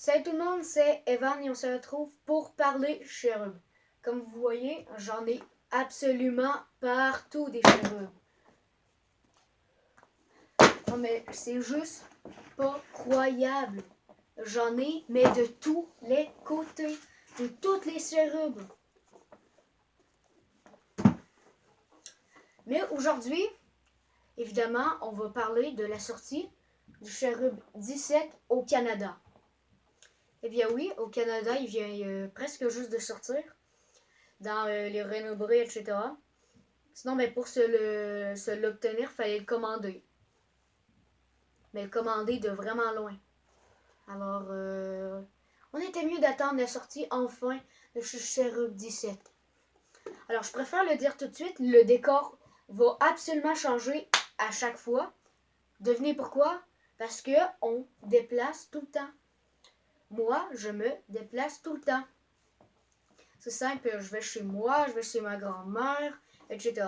Salut tout le monde, c'est Evan et on se retrouve pour parler chérubes. Comme vous voyez, j'en ai absolument partout des chérubes. Non mais c'est juste pas croyable. J'en ai, mais de tous les côtés, de toutes les chérubes. Mais aujourd'hui, évidemment, on va parler de la sortie du chérub 17 au Canada. Eh bien oui, au Canada, il vient presque juste de sortir dans les Renaud-Bré, etc. Sinon, mais pour l'obtenir, il fallait le commander. Mais le commander de vraiment loin. Alors, on était mieux d'attendre la sortie enfin de Chérub 17. Alors, je préfère le dire tout de suite, le décor va absolument changer à chaque fois. Devinez pourquoi? Parce que on déplace tout le temps. Moi, je me déplace tout le temps. C'est simple, je vais chez moi, je vais chez ma grand-mère, etc.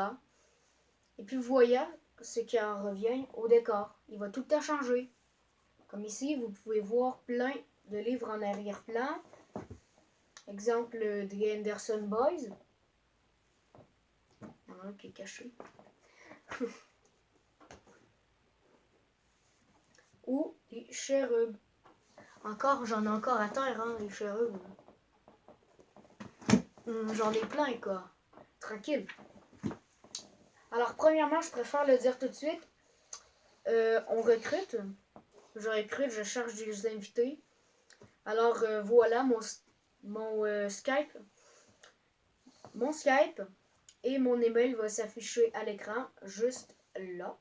Et puis vous voyez ce qui en revient au décor. Il va tout le temps changer. Comme ici, vous pouvez voir plein de livres en arrière-plan. Exemple, The Anderson Boys. Il y en a un qui est caché. Ou les chérubes. J'en ai encore à terre, hein, les chérubes. J'en ai plein, quoi. Tranquille. Alors, premièrement, je préfère le dire tout de suite. On recrute. Je recrute, je cherche des invités. Alors, voilà mon Skype. Mon Skype et mon email va s'afficher à l'écran, juste là.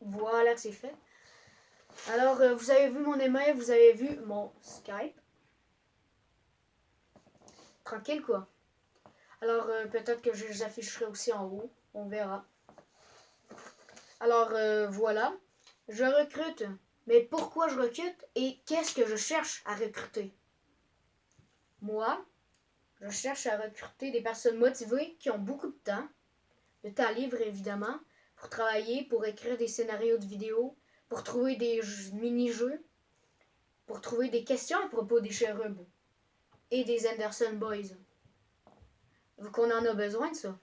Voilà que c'est fait. Alors, vous avez vu mon email, vous avez vu mon Skype. Tranquille, quoi. Alors, peut-être que je les afficherai aussi en haut. On verra. Alors, voilà. Je recrute. Mais pourquoi je recrute et qu'est-ce que je cherche à recruter? Moi, je cherche à recruter des personnes motivées qui ont beaucoup de temps libre évidemment, pour travailler, pour écrire des scénarios de vidéos, pour trouver des mini-jeux, pour trouver des questions à propos des chérubes et des Anderson Boys. Vu qu'on en a besoin de ça.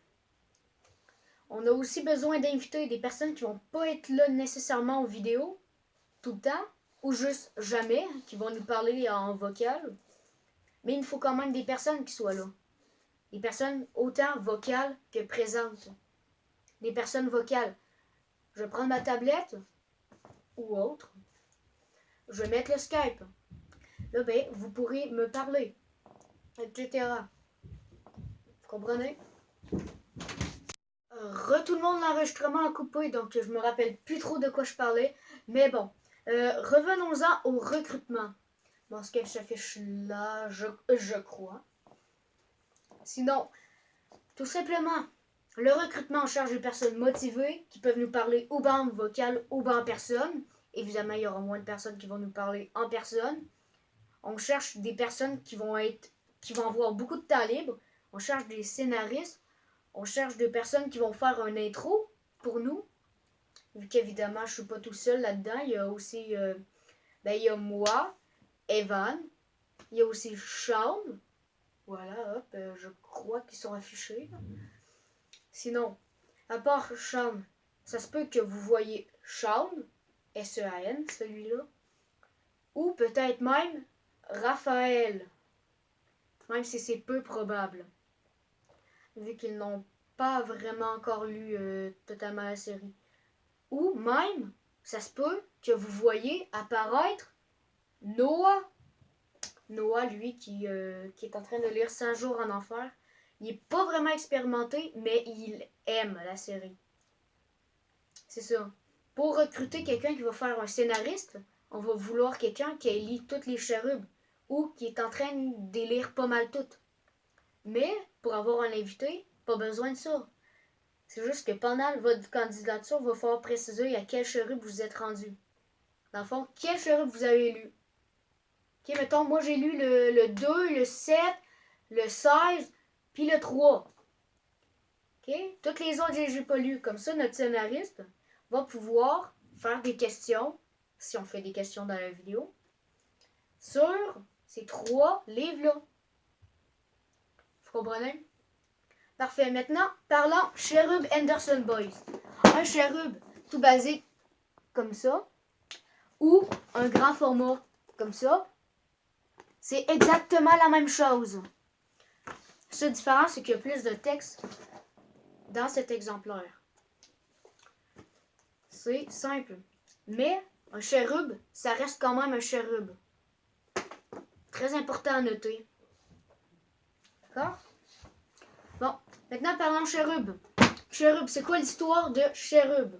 On a aussi besoin d'inviter des personnes qui vont pas être là nécessairement en vidéo, tout le temps, ou juste jamais, qui vont nous parler en vocal. Mais il faut quand même des personnes qui soient là. Des personnes autant vocales que présentes. Des personnes vocales. Je vais prendre ma tablette ou autre. Je vais mettre le Skype. Là, ben, vous pourrez me parler, etc. Vous comprenez? Tout le monde, l'enregistrement a coupé, donc je me rappelle plus trop de quoi je parlais. Mais bon, revenons-en au recrutement. Mon Skype s'affiche là, je crois. Sinon, tout simplement, le recrutement, on cherche des personnes motivées qui peuvent nous parler ou bien en vocal ou bien en personne. Évidemment, il y aura moins de personnes qui vont nous parler en personne. On cherche des personnes qui vont avoir beaucoup de temps libre. On cherche des scénaristes. On cherche des personnes qui vont faire un intro pour nous. Vu qu'évidemment, je ne suis pas tout seul là-dedans. Il y a aussi il y a moi, Evan. Il y a aussi Sean. Voilà, hop, je crois qu'ils sont affichés. Sinon, à part Sean, ça se peut que vous voyez Sean, S-E-A-N, celui-là. Ou peut-être même Raphaël. Même si c'est peu probable. Vu qu'ils n'ont pas vraiment encore lu totalement la série. Ou même, ça se peut que vous voyez apparaître Noah. Noah, lui, qui est en train de lire 100 jours en enfer. Il n'est pas vraiment expérimenté, mais il aime la série. C'est ça. Pour recruter quelqu'un qui va faire un scénariste, on va vouloir quelqu'un qui a lu toutes les chérubes ou qui est en train de lire pas mal toutes. Mais, pour avoir un invité, pas besoin de ça. C'est juste que pendant votre candidature, il va falloir préciser à quel chérub vous êtes rendu. Dans le fond, quel chérub vous avez lu. Ok, mettons, moi j'ai lu le 2, le 7, le 16, puis le 3. Ok? Toutes les autres, j'ai pas lu. Comme ça, notre scénariste va pouvoir faire des questions si on fait des questions dans la vidéo, sur ces 3 livres-là. Vous comprenez? Parfait. Maintenant, parlons Cherub Henderson Boys. Un cherub tout basique comme ça, ou un grand format comme ça, c'est exactement la même chose. La seule différence, c'est qu'il y a plus de texte dans cet exemplaire. C'est simple. Mais un chérub, ça reste quand même un chérub. Très important à noter. D'accord? Bon, maintenant parlons chérub. Chérub, c'est quoi l'histoire de Chérub?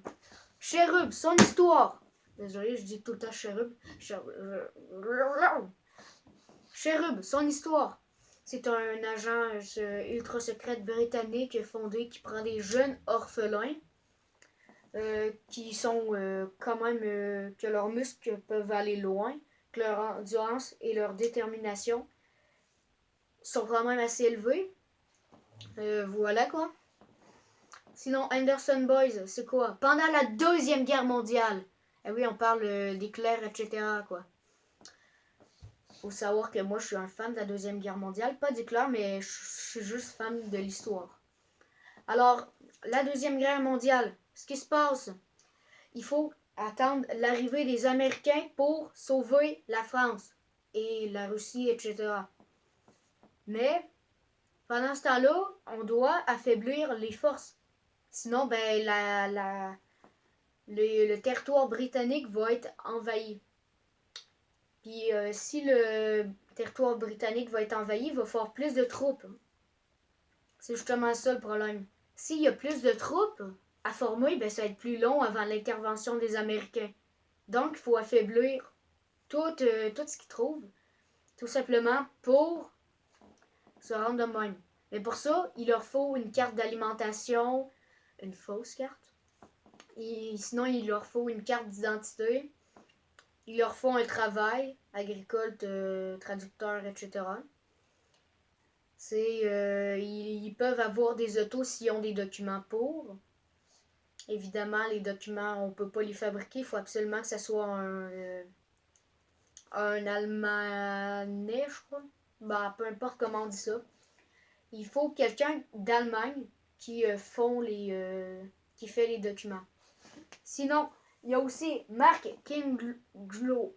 Chérub, son histoire. Désolé, je dis tout le temps chérub. Chérub, son histoire. C'est un agent ultra secret britannique fondé qui prend des jeunes orphelins qui sont quand même que leurs muscles peuvent aller loin, que leur endurance et leur détermination sont quand même assez élevés. Voilà quoi. Sinon, Henderson Boys, c'est quoi? Pendant la Deuxième Guerre mondiale. Eh oui, on parle d'éclairs, etc. quoi. Faut savoir que moi, je suis un fan de la Deuxième Guerre mondiale. Pas d'éclairs, mais je suis juste fan de l'histoire. Alors, la Deuxième Guerre mondiale, ce qui se passe, il faut attendre l'arrivée des Américains pour sauver la France et la Russie, etc. Mais, pendant ce temps-là, on doit affaiblir les forces. Sinon, ben, le territoire britannique va être envahi. Puis, si le territoire britannique va être envahi, il va falloir plus de troupes. C'est justement ça le problème. S'il y a plus de troupes à former, ben, ça va être plus long avant l'intervention des Américains. Donc, il faut affaiblir tout ce qu'ils trouvent, tout simplement pour se rendre de même. Mais pour ça, il leur faut une carte d'alimentation, une fausse carte. Et sinon, il leur faut une carte d'identité. Il leur faut un travail, agricole, traducteur, etc. Ils peuvent avoir des autos s'ils ont des documents pour. Évidemment, les documents, on ne peut pas les fabriquer. Il faut absolument que ce soit un Allemandais, je crois. Bah, peu importe comment on dit ça. Il faut quelqu'un d'Allemagne qui qui fait les documents. Sinon, il y a aussi Mark Kinglour.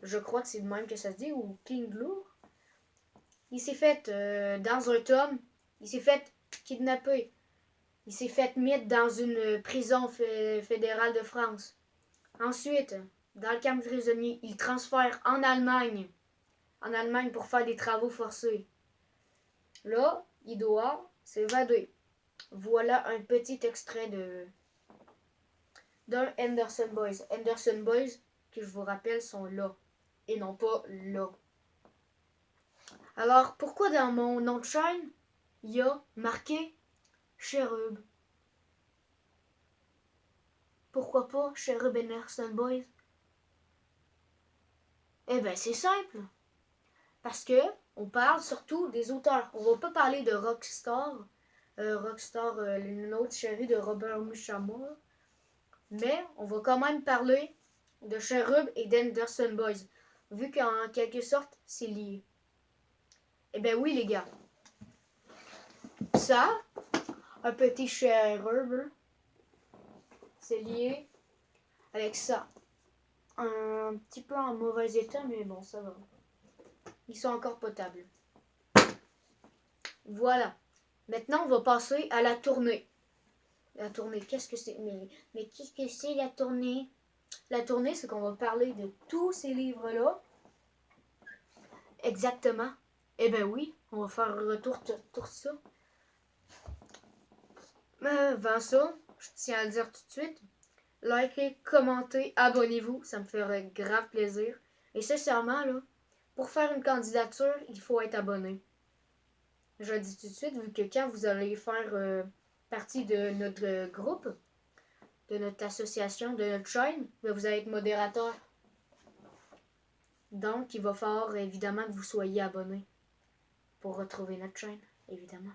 Je crois que c'est le même que ça se dit, ou Kinglour. Il s'est fait dans un tome, il s'est fait kidnapper. Il s'est fait mettre dans une prison fédérale de France. Ensuite, dans le camp de prisonniers, il transfère en Allemagne pour faire des travaux forcés. Là, il doit s'évader. Voilà un petit extrait d'un Henderson Boys. Henderson Boys, que je vous rappelle, sont là et non pas là. Alors, pourquoi dans mon nom de chaîne, il y a marqué Cherub? Pourquoi pas Cherub Henderson Boys? Eh ben, c'est simple. Parce que on parle surtout des auteurs. On va pas parler de Rockstar. Une autre série de Robert Muchamore. Mais on va quand même parler de Cherub et d'Henderson Boys. Vu qu'en quelque sorte, c'est lié. Eh ben oui, les gars. Ça, un petit Cherub, c'est lié avec ça. Un petit peu en mauvais état, mais bon, ça va. Ils sont encore potables. Voilà. Maintenant, on va passer à la tournée. La tournée, qu'est-ce que c'est? Mais qu'est-ce que c'est la tournée? La tournée, c'est qu'on va parler de tous ces livres-là. Exactement. Eh ben oui, on va faire un retour sur ça. Avant ça, je tiens à le dire tout de suite. Likez, commentez, abonnez-vous, ça me ferait grave plaisir. Et sincèrement, là, pour faire une candidature, il faut être abonné. Je le dis tout de suite, vu que quand vous allez faire partie de notre groupe, de notre association, de notre chaîne, ben vous allez être modérateur. Donc, il va falloir évidemment que vous soyez abonné pour retrouver notre chaîne, évidemment.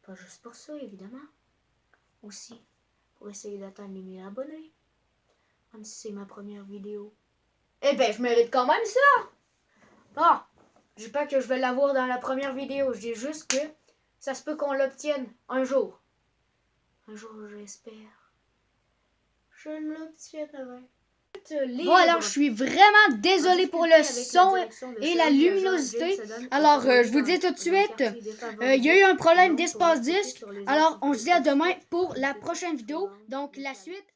Pas juste pour ça, évidemment. Aussi, pour essayer d'atteindre les 1000 abonnés. Même si c'est ma première vidéo. Eh ben, je mérite quand même ça! Bon, je dis pas que je vais l'avoir dans la première vidéo. Je dis juste que ça se peut qu'on l'obtienne un jour. Un jour, j'espère. Je ne l'obtiendrai. Bon, alors, je suis vraiment désolé pour le son et la luminosité. Alors, je vous dis tout de suite, il y a eu un problème d'espace disque. Alors, on se dit à demain pour la prochaine vidéo. Donc, la suite...